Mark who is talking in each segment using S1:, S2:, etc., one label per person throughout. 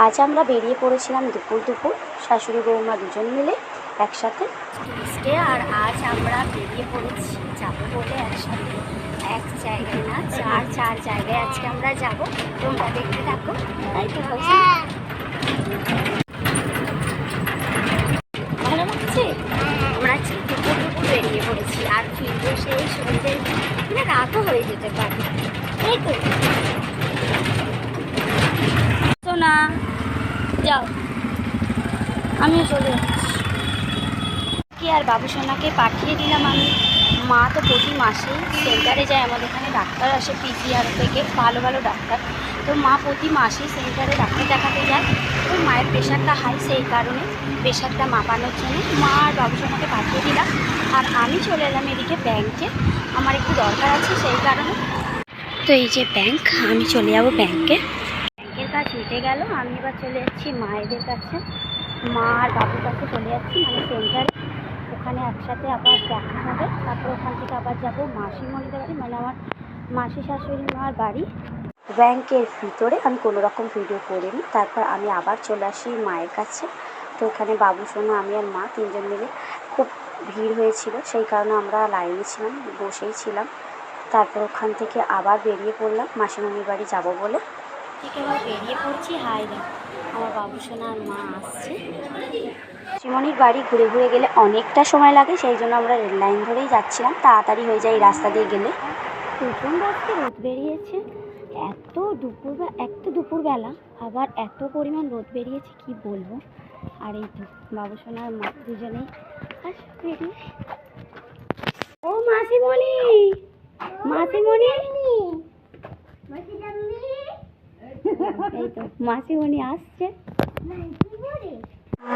S1: আজ আমরা বেরিয়ে পড়েছিলাম দুপুর শাশুড়ি বৌমা দুজন মিলে একসাথে টুরিস্টে। আর আজ আমরা বেরিয়ে পড়েছি যাবো বলে একসাথে এক জায়গায় না চার জায়গায় আজকে আমরা যাব। তোমরা দেখতে থাকো। তাই তো ভালো লাগছে। আমরা আজকে দুপুর বেরিয়ে পড়েছি আর ফিরবো সেই সন্ধ্যে, মানে রাতও হয়ে যেতে পারে। এই তো না যাও, আমিও চলে যাচ্ছি। কি আর বাবু সোনাকে পাঠিয়ে দিলাম আমি। মা তো প্রতি মাসেই সেন্টারে যায়, আমাদের এখানে ডাক্তার আসে পিজিআর থেকে, ভালো ভালো ডাক্তার। তো মা প্রতি মাসেই সেন্টারে ডাক্তার দেখাতে যায়। তো মায়ের প্রেশারটা হাই, সেই কারণে প্রেশারটা মাপানোর জন্য মা আর বাবু সোনাকে পাঠিয়ে দিলাম। আর আমি চলে এলাম এদিকে ব্যাংকে, আমার একটু দরকার আছে সেই কারণে। তো এই যে ব্যাংক, আমি চলে যাবো ব্যাংকে। ব্যাংকের কাজ মিটে গেল, আমি এবার চলে যাচ্ছি মায়েদের কাছে। মা আর বাবুর কাছে চলে যাচ্ছি, মানে সেন্টারে। ওখানে একসাথে আবার দেখা হবে। তারপর ওখান থেকে আবার যাবো মাসিমণিদের বাড়ি, মানে আমার মাসি শাশুড়ি মার বাড়ি। ব্যাংকের ভিতরে আমি কোনো রকম ভিডিও করিনি। তারপর আমি আবার চলে আসি মায়ের কাছে। তো এখানে বাবু সোনা, আমি আর মা তিনজন মিলে, খুব ভিড় হয়েছিল সেই কারণে আমরা লাইনে ছিলাম, বসেই ছিলাম। তারপর ওখান থেকে আবার বেরিয়ে পড়লাম মাসিমণির বাড়ি যাব বলে। ঠিক এবার বেরিয়ে পড়ছি। হাই দেখ, আমার বাবু সোনা আর মা আসছে। মাসিমণির বাড়ি ঘুরে ঘুরে গেলে অনেকটা সময় লাগে, সেই জন্য আমরা রেল লাইন ধরেই যাচ্ছিলাম, তাড়াতাড়ি হয়ে যায় এই রাস্তা দিয়ে গেলে। প্রচণ্ড আজকে রোদ বেরিয়েছে, এত দুপুরবেলা আবার এত পরিমাণ রোদ বেরিয়েছে কি বলবো। আর এই তো বাবু সোনা আর মা দুজনেই বেরিয়ে। ও মাসিমণি, মাসিমণি, এই তো মাসিমণি আসছে।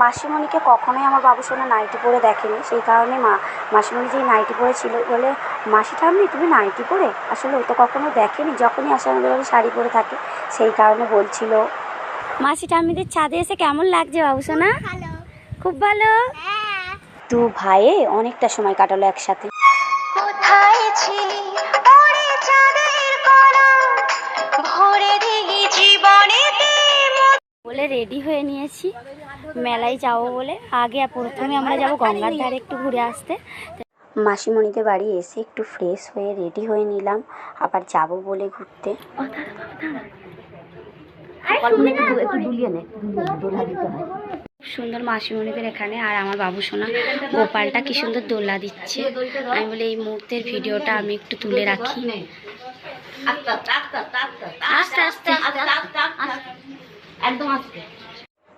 S1: মাসিমণিকে কখনোই আমার বাবু সোনা নাইটি পরে দেখেনি, সেই কারণে মাসিমণি যেই নাইটি পরেছিল বলে, মাসি ঠাম্মি তুমি নাইটি পরে, আসলে ও তো কখনো দেখেনি, যখনই আসে আমাদের বাড়ি শাড়ি পরে থাকে, সেই কারণে বলছিল। মাসি ঠাম্মিদের ছাদে এসে কেমন লাগছে বাবু সোনা? খুব ভালো। দু ভাইয়ে অনেকটা সময় কাটালো একসাথে। কোথায় ছিলি ওরে চাঁদের কণা, ভরে দিলি জীবনেতে বলে রেডি হয়ে নিয়েছি মেলায় যাবো বলে। আগে প্রথমে আমরা যাব গঙ্গার ধারে একটু ঘুরে আসতে। মাসিমণিদের বাড়ি এসে একটু ফ্রেশ হয়ে রেডি হয়ে নিলাম, আবার যাব বলে ঘুরতে। সুন্দর মাসিমণিদের এখানে। আর আমার বাবু সোনা গোপালটা কি সুন্দর দোলা দিচ্ছে। আমি বলে এই মুহূর্তের ভিডিওটা আমি একটু তুলে রাখি। আস্তে আস্তে একদম আস্তে।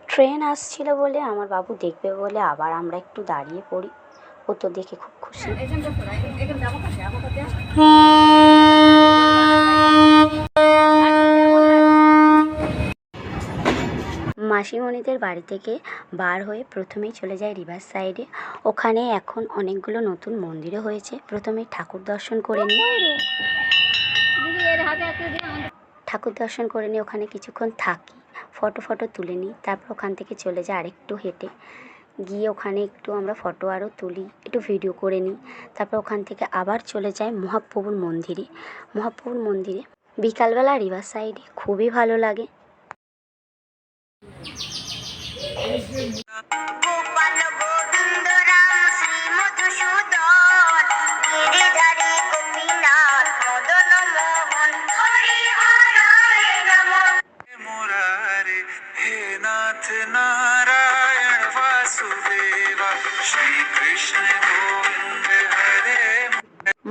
S1: ট্রেন আসছিল বলে আমার বাবু দেখবে বলে আবার আমরা একটু দাঁড়িয়ে পড়ি। ও তো দেখে খুব খুশি। মাসিমণিদের বাড়ি থেকে বার হয়ে প্রথমেই চলে যায় রিভার সাইডে। ওখানে এখন অনেকগুলো নতুন মন্দিরও হয়েছে। প্রথমে ঠাকুর দর্শন করে নিই, ওখানে কিছুক্ষণ থাকি, ফটো তুলে নিই। তারপর ওখান থেকে চলে যায় আরেকটু হেঁটে গিয়ে ওখানে একটু আমরা ফটো আরও তুলি, একটু ভিডিও করে নিই। তারপর ওখান থেকে আবার চলে যায় মহাপ্রভুর মন্দিরে। বিকালবেলা রিভার সাইডে খুবই ভালো লাগে।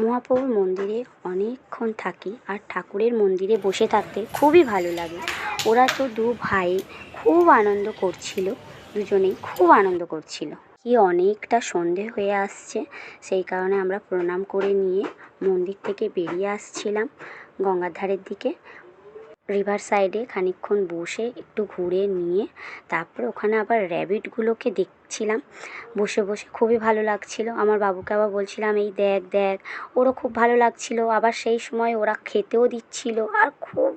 S1: মহাপ্রভুর মন্দিরে অনেকক্ষণ থাকি, আর ঠাকুরের মন্দিরে বসে থাকতে খুবই ভালো লাগে। ওরা তো দু ভাই খুব আনন্দ করছিল, দুজনেই খুব আনন্দ করছিল। কি অনেকটা সন্ধে হয়ে আসছে, সেই কারণে আমরা প্রণাম করে নিয়ে মন্দির থেকে বেরিয়ে আসছিলাম গঙ্গার ধারের দিকে। রিভার সাইডে খানিকক্ষণ বসে একটু ঘুরে নিয়ে তারপর ওখানে আবার র্যাবিটগুলোকে দেখছিলাম বসে বসে, খুবই ভালো লাগছিল। আমার বাবুকে আবার বলছিলাম এই দেখ, ওরও খুব ভালো লাগছিল। আবার সেই সময় ওরা খেতেও দিচ্ছিল আর খুব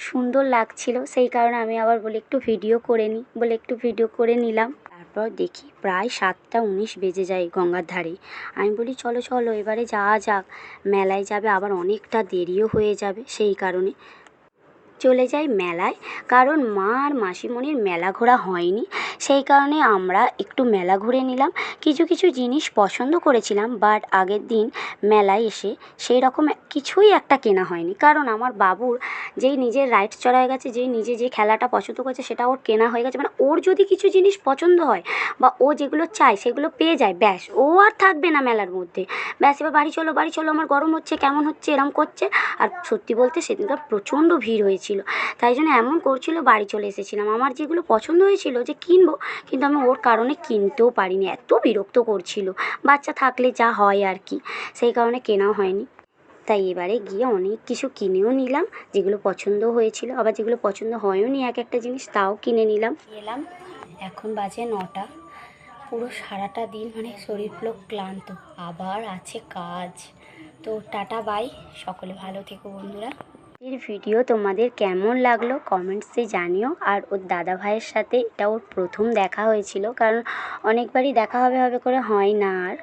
S1: সুন্দর লাগছিল, সেই কারণে আমি আবার বলি একটু ভিডিও করে নিই বলে একটু ভিডিও করে নিলাম। তারপর দেখি প্রায় 7:19 বেজে যায় গঙ্গার ধারে। আমি বলি চলো এবারে যাওয়া যাক, মেলায় যাবে আবার অনেকটা দেরিও হয়ে যাবে, সেই কারণে। চলে যাই মেলায়, কারণ মা আর মাসিমণির মেলা ঘোরা হয়নি। সেই কারণে আমরা একটু মেলা ঘুরে নিলাম। কিছু কিছু জিনিস পছন্দ করেছিলাম, বাট আগের দিন মেলায় এসে সেই রকম কিছুই একটা কেনা হয়নি, কারণ আমার বাবুর যেই নিজের রাইডস চড়া হয়ে গেছে, যেই নিজে যে খেলাটা পছন্দ করেছে সেটা ওর কেনা হয়ে গেছে। মানে ওর যদি কিছু জিনিস পছন্দ হয় বা ও যেগুলো চায় সেগুলো পেয়ে যায়, ব্যাস ও আর থাকবে না মেলার মধ্যে। ব্যাস এবার বাড়ি চলো বাড়ি চলো, আমার গরম হচ্ছে, কেমন হচ্ছে, এরম করছে। আর সত্যি বলতে সেদিনকার প্রচণ্ড ভিড় হয়েছিল, তাই জন্য এমন করছিল বাড়ি চলে এসেছিলাম। আমার যেগুলো পছন্দ হয়েছিল যে কিনবো, কিন্তু আমি ওর কারণে কিনতেও পারিনি, এত বিরক্ত করছিল। বাচ্চা থাকলে যা হয় আর কি, সেই কারণে কেনাও হয়নি। তাই এবারে গিয়ে অনেক কিছু কিনেও নিলাম, যেগুলো পছন্দ হয়েছিল, আবার যেগুলো পছন্দ হয়ওনি এক একটা জিনিস তাও কিনে নিলাম। এলাম, এখন বাজে 9টা। পুরো সারাটা দিন মানে শরীর পুরো ক্লান্ত, আবার আছে কাজ। তো টাটা বাই, সকলে ভালো থেকো বন্ধুরা। এর ভিডিও তোমাদের কেমন লাগলো কমেন্টসে জানিও। আর ওর দাদা ভাইয়ের সাথে এটা ওর প্রথম দেখা হয়েছিল, কারণ অনেকবারই দেখা হবে হবে করে হয় না আর।